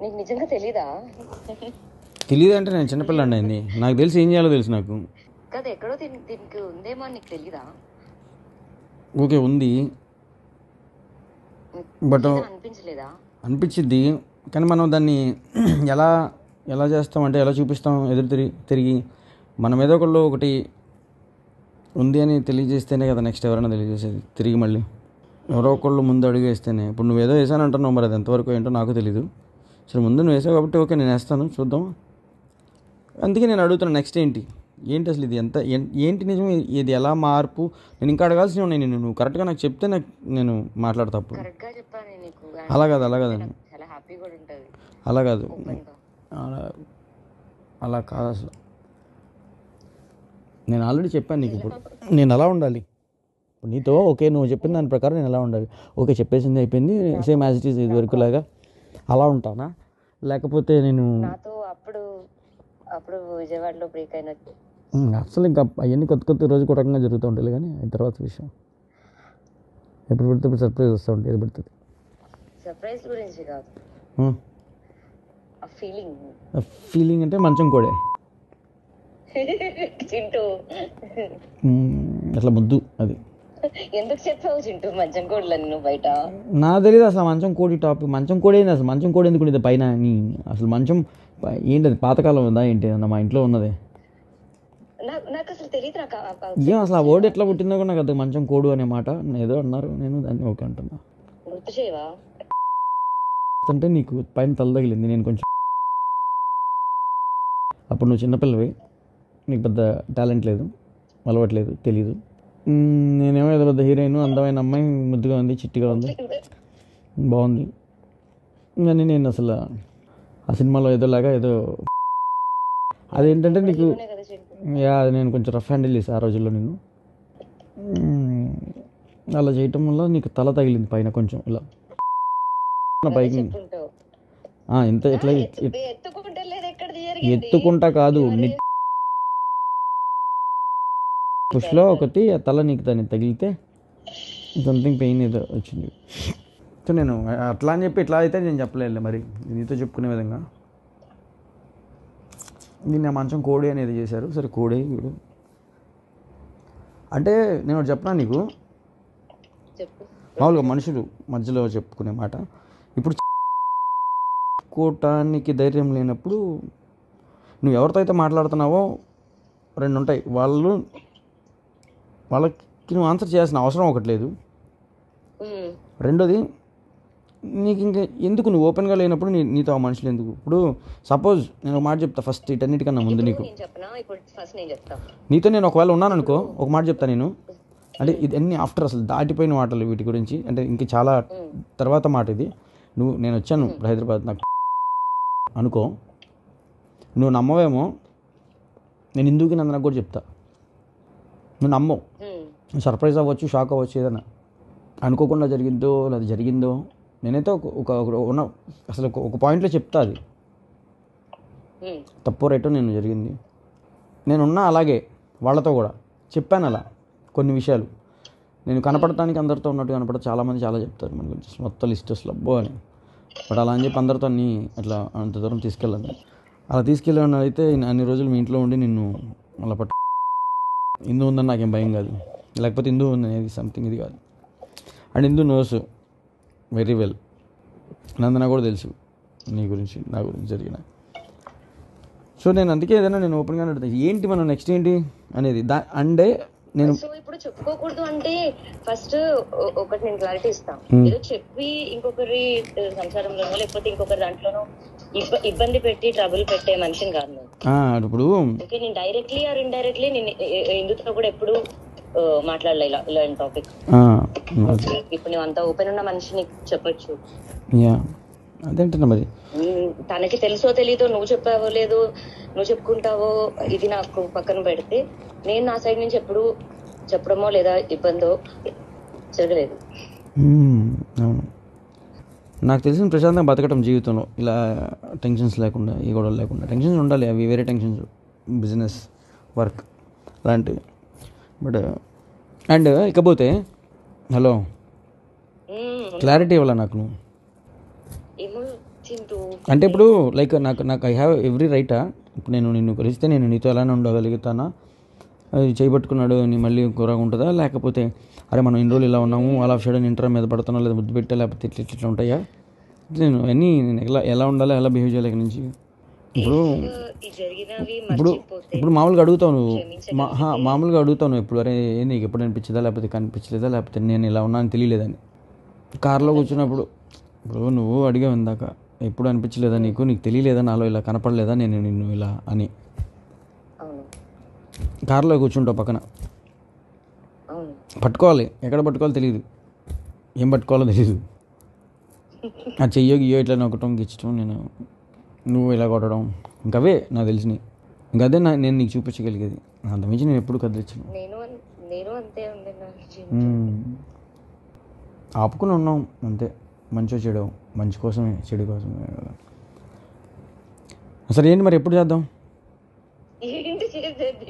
నీకు నిజంగా తెలీదా? తెలియదు అంటే నేను చిన్నపిల్లండి అయింది, నాకు తెలిసి ఏం చేయాలో తెలుసు నాకు. కదా ఎక్కడో దీనికి ఉందేమో అని నీకు తెలీదా? ఓకే ఉంది, బట్ అనిపించలేదా? అనిపించిద్ది, కానీ మనం దాన్ని ఎలా ఎలా చేస్తామంటే ఎలా చూపిస్తాం, ఎదురు తిరిగి మనం ఏదో ఒకటి ఉంది అని తెలియజేస్తేనే కదా నెక్స్ట్ ఎవరైనా తెలియజేసేది. తిరిగి మళ్ళీ ఎవరో ఒకళ్ళు ముందు అడుగు వేస్తేనే. ఇప్పుడు నువ్వు ఏదో వేసాను అంటున్నావు, మరి అది ఎంతవరకు ఏంటో నాకు తెలీదు. సరే ముందు నువ్వు వేసావు కాబట్టి ఓకే నేను వేస్తాను, చూద్దాం. అందుకే నేను అడుగుతున్నాను నెక్స్ట్ ఏంటి అసలు ఇది ఎంత ఏంటి నిజం, ఇది ఎలా మార్పు. నేను ఇంకా అడగాల్సి ఉన్నాయి, నువ్వు కరెక్ట్గా నాకు చెప్తే నేను మాట్లాడతా. అప్పుడు అలా కాదు అలా కాదు అలా కాదు అసలు. నేను ఆల్రెడీ చెప్పాను నీకు ఇప్పుడు నేను ఎలా ఉండాలి నీతో. ఓకే నువ్వు చెప్పిన దాని ప్రకారం నేను ఎలా ఉండాలి, ఓకే చెప్పేసింది అయిపోయింది, సేమ్ యాజ్ ఇట్ ఈస్ ఇది వరకు లాగా అలా ఉంటానా, లేకపోతే నేను అప్పుడు విజయవాడలో బ్రేక్ అయినట్టు అసలు ఇంకా అవన్నీ కొత్త రోజు ఒక రకంగా జరుగుతూ ఉంటాయి. కానీ తర్వాత విషయం ఎప్పుడు పెడితే ఇప్పుడు సర్ప్రైజ్ వస్తూ ఉంటుంది. ఏది పెడుతుంది సర్ప్రైజ్ గురించి కాదు, ఫీలింగ్ అంటే మంచం కోడే చింటూ అట్లా ముద్దు. అది ఎందుకు చెప్పావు చింటూ మంచం కోడలని నువ్వు బయట? నాకు తెలియదు అసలు మంచం కోడి టాపిక్. మంచం కోడి ఏంది అసలు, మంచం కోడి ఎందుకు ఉండేది పైన అని. అసలు మంచం ఏంటి అది, పాతకాలం ఉందా ఏంటి అన్న మా ఇంట్లో ఉన్నదే. నాకు అసలు తెలియదు. ఏం అసలు ఆ వర్డ్ ఎట్లా పుట్టిందో కూడా నాకు అది మంచం కోడు అనే మాట ఏదో అన్నారు, నేను దాన్ని ఓకే అంటున్నా. గుర్తు చేయవా అంటే నీకు పైన తల తగిలింది, నేను కొంచెం అప్పుడు నువ్వు చిన్నపిల్లవి, నీకు పెద్ద టాలెంట్ లేదు, అలవాట్లేదు, తెలీదు. నేనేమో ఏదో పెద్ద హీరోయిన్, అందమైన అమ్మాయి, ముద్దుగా ఉంది, చిట్టిగా ఉంది, బాగుంది. కానీ నేను అసలు ఆ సినిమాలో ఏదోలాగా ఏదో అదేంటంటే నీకు అది నేను కొంచెం రఫ్ హ్యాండిల్ చేసాను ఆ రోజుల్లో. నేను అలా చేయటం వల్ల నీకు తల తగిలింది పైన కొంచెం ఇలా పైకి. ఎంత ఎట్లా ఎత్తుకుంటా కాదు, పుష్లో ఒకటి తల నీకు దాన్ని తగిలితే సంథింగ్ పెయిన్ ఏదో వచ్చింది. సో నేను అట్లా అని చెప్పి ఇట్లా అయితే నేను చెప్పలేదు, మరి నీతో చెప్పుకునే విధంగా దీన్ని ఆ మంచం కోడి అనేది చేశారు. సరే కోడి వీడు అంటే నేను చెప్పనా నీకు, మామూలుగా మనుషులు మధ్యలో చెప్పుకునే మాట. ఇప్పుడు చెప్పుకోవటానికి ధైర్యం లేనప్పుడు నువ్వు ఎవరితో అయితే మాట్లాడుతున్నావో రెండు ఉంటాయి, వాళ్ళకి నువ్వు ఆన్సర్ చేయాల్సిన అవసరం ఒకటి లేదు. రెండోది నీకు ఇంకా ఎందుకు, నువ్వు ఓపెన్గా లేనప్పుడు నీతో ఆ మనుషులు ఎందుకు. ఇప్పుడు సపోజ్ నేను ఒక మాట చెప్తా ఫస్ట్, ఇటన్నిటికన్నా ముందు నీతో నేను ఒకవేళ ఉన్నాను అనుకో, ఒక మాట చెప్తా నేను, అంటే ఇది అన్ని ఆఫ్టర్ అసలు దాటిపోయిన మాటలు వీటి గురించి, అంటే ఇంక చాలా తర్వాత మాట ఇది. నేను వచ్చాను ఇప్పుడు హైదరాబాద్ నాకు అనుకో, నువ్వు నమ్మవేమో, నేను ఇందుకు నాకు కూడా చెప్తా, నువ్వు నమ్మవు, సర్ప్రైజ్ అవ్వచ్చు, షాక్ అవ్వచ్చు, ఏదైనా అనుకోకుండా జరిగిందో లేదా జరిగిందో, నేనైతే ఉన్న అసలు ఒక పాయింట్లో చెప్తా, అది తప్పు రైటో నేను జరిగింది, నేనున్నా అలాగే వాళ్ళతో కూడా చెప్పాను అలా కొన్ని విషయాలు. నేను కనపడటానికి అందరితో ఉన్నట్టు కనపడ, చాలామంది చాలా చెప్తారు మన గురించి మొత్తం లిస్ట్ అసలు అబ్బో అని, బట్ అలా అని చెప్పి అందరితో అన్నీ అట్లా అంత దూరం తీసుకెళ్ళాను. అలా తీసుకెళ్ళాను అయితే అన్ని రోజులు మీ ఇంట్లో ఉండి నిన్ను అలా హిందూ ఉందని నాకేం భయం కాదు, లేకపోతే హిందూ ఉంది అనేది సంథింగ్ ఇది కాదు. And Hindu knows very well, Nandana కూడా తెలుసు నీ గురించి నా గురించి జరిగిన. సో నేను అందుకే ఏదైనా నేను ఓపెన్గానే అడుగుతాను, ఏంటి మనం నెక్స్ట్ ఏంటి అనేది. అంటే నేను ఇప్పుడు చెప్పుకోకూడదు అంటే ఫస్ట్ ఒకటి నేను క్లారిటీ ఇస్తాను. ఏదో చెప్పి ఇంకొకరి సంసారంలోనో లేకపోతే ఇంకొకరి దాంట్లోనో ఇబ్బంది పెట్టి ట్రబుల్ పెట్టే మనిషిని కాదు నేను. ఇప్పుడు ఓకే, నేను డైరెక్ట్లీ ఆర్ ఇండైరెక్ట్లీ నేను హిందుతో కూడా ఎప్పుడు మాట్లాడలే ఇలాంటి టాపిక్. ఇప్పుడు నువ్వు అంత ఓపెన్ ఉన్న మనిషిని చెప్పొచ్చు, అదేంటన్నా మరి తనకి తెలుసో తెలీదో, నువ్వు చెప్పావో లేదో, నువ్వు చెప్పుకుంటావో, ఇది నాకు పక్కన పెడితే నేను నా సైడ్ నుంచి ఎప్పుడు చెప్పడమో లేదా ఇబ్బందో జరగలేదు. అవును, నాకు తెలిసిన ప్రశాంతంగా బతకటం జీవితంలో, ఇలా టెన్షన్స్ లేకుండా, ఈ గొడవలు లేకుండా. టెన్షన్స్ ఉండాలి, అవి వేరే టెన్షన్స్, బిజినెస్, వర్క్ అలాంటివి. బట్ అండ్ ఇకపోతే హలో క్లారిటీ ఇవ్వాలా నాకు నువ్వు. చింటూ అంటే ఇప్పుడు లైక్ నాకు ఐ హ్యావ్ ఎవ్రీ రైటా. ఇప్పుడు నేను నిన్ను కలిస్తే నేను నీతో ఎలానే ఉండగలుగుతానా, అది చేయబట్టుకున్నాడు అని మళ్ళీ కూరగా ఉంటుందా, లేకపోతే అరే మనం ఇన్ని రోజులు ఇలా ఉన్నాము అలా సడన్ ఇంటర్ మీద పడుతున్నా, లేదా ముద్దు పెట్టా, లేకపోతే ఇట్లా ఉంటాయా, నేను అన్నీ నేను ఎలా ఉండాలి, ఎలా బిహేవ్ చేయాలి ఇక్కడ నుంచి. ఇప్పుడు ఈ జరిగినవి ఇప్పుడు మర్చిపోతే ఇప్పుడు మామూలుగా అడుగుతావు నువ్వు, క్షమించగలిగితే మామూలుగా అడుగుతావు నువ్వు ఎప్పుడు, అరే నీకు ఎప్పుడు అనిపించదా, లేకపోతే కనిపించలేదా, లేకపోతే నేను ఇలా ఉన్నాను తెలియలేదని కార్లో కూర్చున్నప్పుడు. ఇప్పుడు నువ్వు అడిగావు ఇందాక, ఎప్పుడు అనిపించలేదా నీకు తెలియలేదా, నాలో ఇలా కనపడలేదా నేను నిన్ను ఇలా అని. అవును కార్లో కూర్చుంటావు పక్కన, అవును పట్టుకోవాలి, ఎక్కడ పట్టుకోవాలో తెలియదు, ఏం పట్టుకోవాలో తెలియదు. ఆ చెయ్యో గియ్యో ఇట్లా నొక్కటం గిచ్చటం, నువ్వు ఇలా కొట్టడం, ఇంకవే నాకు తెలిసినవి. ఇంకదే నేను నీకు చూపించగలిగేది. అంతమించి నేను ఎప్పుడు కదిలించను. నేను అంతే ఉంది నా ఆపుకుని ఉన్నాం అంతే. మంచో చెడు, మంచి కోసమే చెడు కోసమే కదా. అసలు ఏంటి మరి ఎప్పుడు చేద్దాం? ఏంటి చేసేది?